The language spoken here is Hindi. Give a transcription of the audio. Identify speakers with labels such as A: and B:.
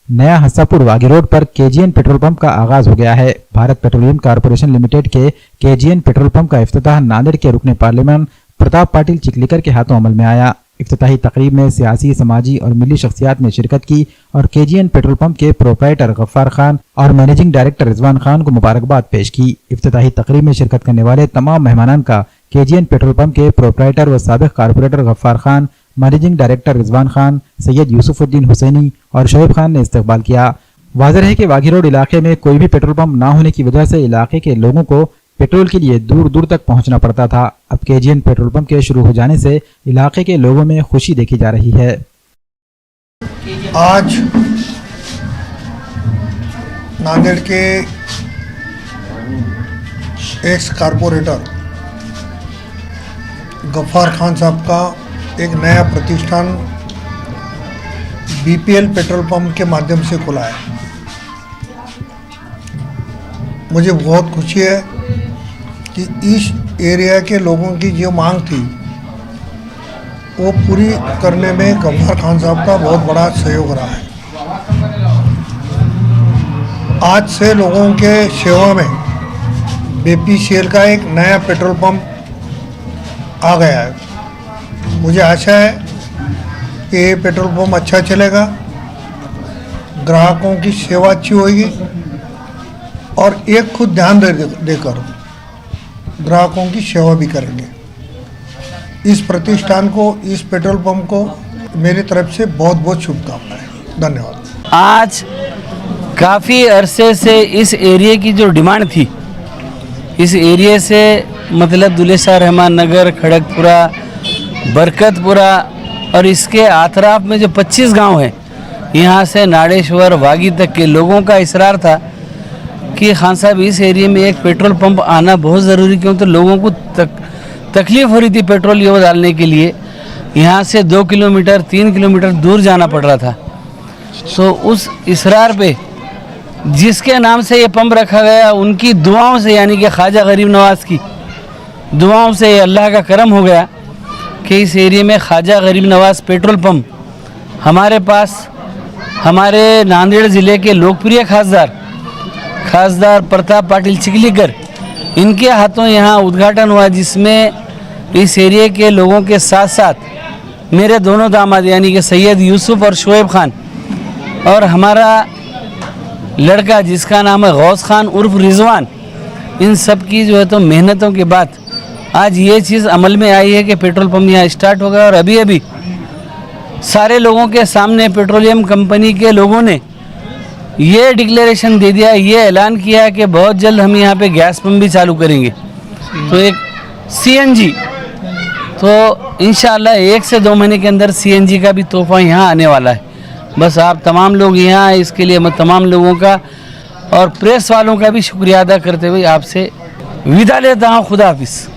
A: नया हस्सापुर वागी रोड पर केजीएन पेट्रोल पंप का आगाज हो गया है। भारत पेट्रोलियम कॉर्पोरेशन लिमिटेड के केजीएन पेट्रोल पंप का इफ्तिताह नांदेड़ के रुकने पार्लियामेंट प्रताप पाटिल चिखलीकर के हाथों अमल में आया। इफ्तिताही तकरीब में सियासी, समाजी और मिली शख्सियात ने शिरकत की और केजीएन पेट्रोल पंप के प्रोप्राइटर गफ्फार खान और मैनेजिंग डायरेक्टर रिजवान खान को मुबारकबाद पेश की। इफ्तिताही तकरीब में शिरकत करने वाले तमाम मेहमानान का केजीएन पेट्रोल पंप के प्रोप्राइटर व साबिक corporator Gaffar Khan, managing director Rizwan Khan, Syed Yusufuddin Hussaini और शोएब खान ने इस्तकबाल किया। वाज़ेह है कि वागी रोड इलाके में कोई भी पेट्रोल पंप ना होने की वजह से इलाके के लोगों को पेट्रोल के लिए दूर दूर तक पहुंचना पड़ता था। अब केजीएन पेट्रोल पंप के शुरू हो जाने से इलाके के लोगों में खुशी देखी जा रही है।
B: आज नांदेड़ के एक्स कारपोरेटर गफ्फार खान साहब का एक नया प्रतिष्ठान बीपीएल पेट्रोल पंप के माध्यम से खुला है। मुझे बहुत खुशी है कि इस एरिया के लोगों की जो मांग थी वो पूरी करने में गफ्फार खान साहब का बहुत बड़ा सहयोग रहा है। आज से लोगों के सेवा में बीपीसीएल का एक नया पेट्रोल पंप आ गया है। मुझे आशा है कि ये पेट्रोल पंप अच्छा चलेगा, ग्राहकों की सेवा अच्छी होगी और एक खुद ध्यान देकर ग्राहकों की सेवा भी करेंगे। इस प्रतिष्ठान को, इस पेट्रोल पंप को मेरी तरफ से बहुत बहुत शुभकामनाएं। धन्यवाद।
C: आज काफ़ी अरसे से इस एरिया की जो डिमांड थी, इस एरिया से मतलब दुल्हे शाह रहमान नगर, खड़गपुरा, बरकतपुरा और इसके आतराफ में जो 25 गांव हैं, यहाँ से नाड़ेश्वर, वागी तक के लोगों का इसरार था कि खान साहब इस एरिया में एक पेट्रोल पंप आना बहुत ज़रूरी, क्यों तो लोगों को तकलीफ़ हो रही थी पेट्रोल ये डालने के लिए। यहाँ से 2 किलोमीटर 3 किलोमीटर दूर जाना पड़ रहा था। सो उस इसरार पे जिसके नाम से ये पंप रखा गया, उनकी दुआओं से, यानी कि ख्वाजा गरीब नवाज़ की दुआओं से अल्लाह का करम हो गया कि इस एरिया में ख्वाजा गरीब नवाज़ पेट्रोल पंप हमारे पास, हमारे नांदेड़ ज़िले के लोकप्रिय खासदार प्रताप पाटिल चिखलीकर, इनके हाथों यहाँ उद्घाटन हुआ, जिसमें इस एरिया के लोगों के साथ साथ मेरे दोनों दामाद यानी कि सैयद यूसुफ और शोएब खान और हमारा लड़का जिसका नाम है गौस खान उर्फ रिजवान, इन सब की जो है तो मेहनतों के बाद आज ये चीज़ अमल में आई है कि पेट्रोल पंप यहाँ स्टार्ट हो गया। और अभी अभी सारे लोगों के सामने पेट्रोलियम कंपनी के लोगों ने ये डिक्लेरेशन दे दिया, ये ऐलान किया कि बहुत जल्द हम यहाँ पे गैस पंप भी चालू करेंगे, तो एक सीएनजी, तो इंशाल्लाह 1 से 2 महीने के अंदर सीएनजी का भी तोहफा यहाँ आने वाला है। बस आप तमाम लोग यहाँ आए, इसके लिए मैं तमाम लोगों का और प्रेस वालों का भी शुक्रिया अदा करते हुए आपसे विदा लेता हूँ। खुदा हाफिज़।